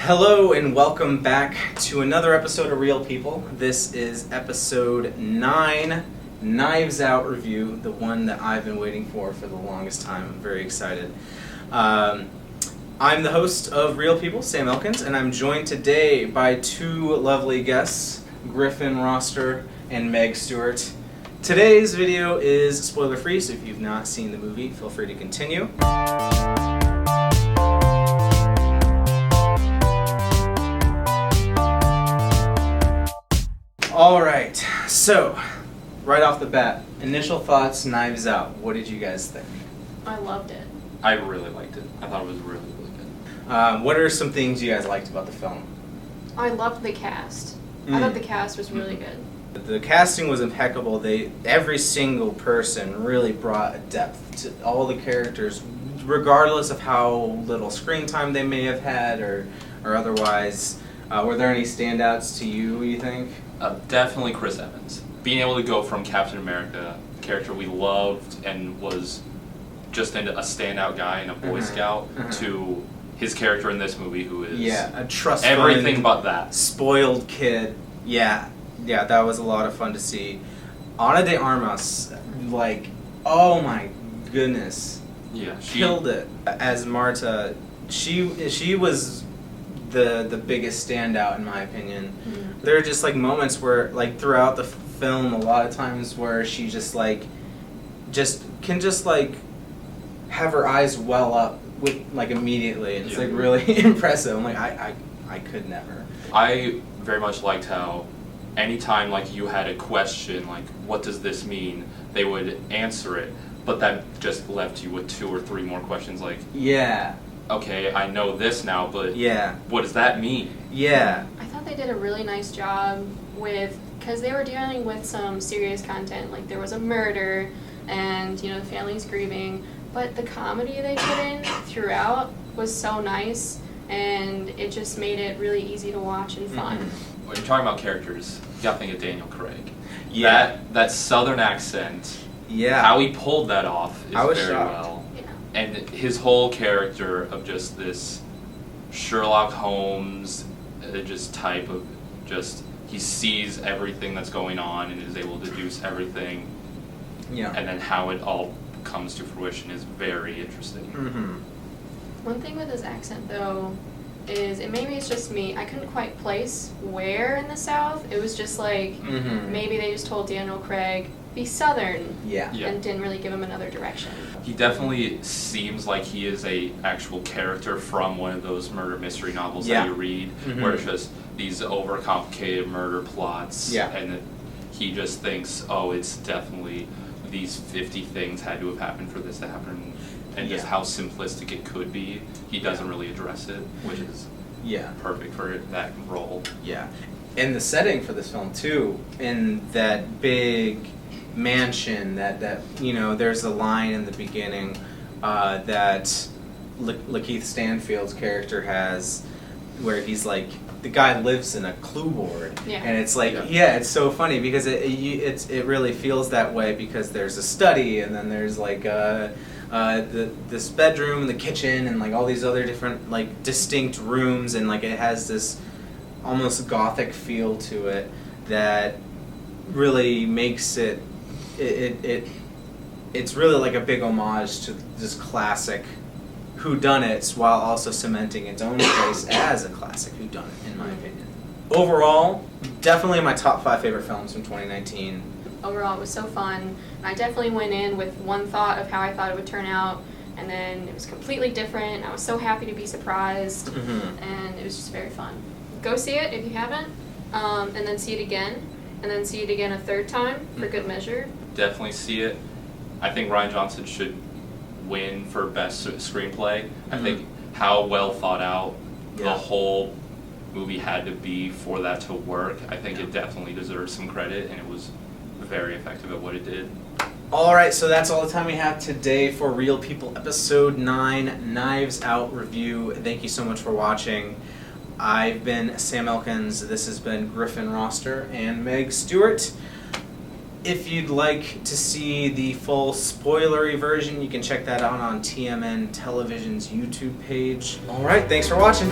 Hello and welcome back to another episode of Real People. This is episode 9, Knives Out review, the one that I've been waiting for the longest time. I'm very excited. I'm the host of Real People, Sam Elkins, and I'm joined today by two lovely guests, Griffin Roster and Meg Stewart. Today's video is spoiler-free, so if you've not seen the movie, feel free to continue. Alright, so, right off the bat, initial thoughts, Knives Out. What did you guys think? I loved it. I really liked it. I thought it was really good. What are some things you guys liked about the film? I loved the cast. I thought the cast was really good. The casting was impeccable. Every single person really brought a depth to all the characters, regardless of how little screen time they may have had or otherwise. Were there any standouts to you think? Definitely Chris Evans. Being able to go from Captain America, a character we loved and was just a standout guy and a Boy Scout, to his character in this movie who is a trust fund, everything but that. Spoiled kid. Yeah, that was a lot of fun to see. Ana de Armas, oh my goodness. Yeah, she killed it. As Marta, she was the biggest standout in my opinion. There are just moments where throughout the film, a lot of times where she can have her eyes well up with immediately, and it's really impressive. I'm I could never. I very much liked how anytime you had a question what does this mean, they would answer it, but that just left you with 2 or 3 more questions okay, I know this now, but what does that mean? Yeah. I thought they did a really nice job because they were dealing with some serious content, there was a murder and, the family's grieving, but the comedy they put in throughout was so nice, and it just made it really easy to watch and fun. When you're talking about characters, you gotta think of Daniel Craig. Yeah. That southern accent, yeah. how he pulled that off is very shocked. well. And his whole character of just this Sherlock Holmes just type of he sees everything that's going on and is able to deduce everything. Yeah. And then how it all comes to fruition is very interesting. One thing with his accent though is, and maybe it's just me, I couldn't quite place where in the South. It was just maybe they just told Daniel Craig, be Southern, and didn't really give him another direction. He definitely seems like he is a actual character from one of those murder mystery novels that you read, where it's just these overcomplicated murder plots, and he just thinks, oh, it's definitely these 50 things had to have happened for this to happen, and just how simplistic it could be. He doesn't really address it, which is perfect for that role. Yeah. And the setting for this film too, in that big mansion that there's a line in the beginning that Lakeith Stanfield's character has where he's the guy lives in a clue board, and it's it's so funny because it really feels that way because there's a study and then there's this bedroom and the kitchen and all these other different distinct rooms, and it has this almost gothic feel to it that really makes it's really a big homage to this classic whodunits while also cementing its own place as a classic whodunit, in my opinion. Overall, definitely my top 5 favorite films from 2019. Overall, it was so fun. I definitely went in with one thought of how I thought it would turn out, and then it was completely different. I was so happy to be surprised, and it was just very fun. Go see it if you haven't, and then see it again, and then see it again a 3rd time for good measure. Definitely see it. I think Rian Johnson should win for best screenplay. I think how well thought out the whole movie had to be for that to work. I think it definitely deserves some credit, and it was very effective at what it did. Alright, so that's all the time we have today for Real People Episode 9 Knives Out review. Thank you so much for watching. I've been Sam Elkins, this has been Griffin Roster and Meg Stewart. If you'd like to see the full spoilery version, you can check that out on TMN Television's YouTube page. Alright, thanks for watching.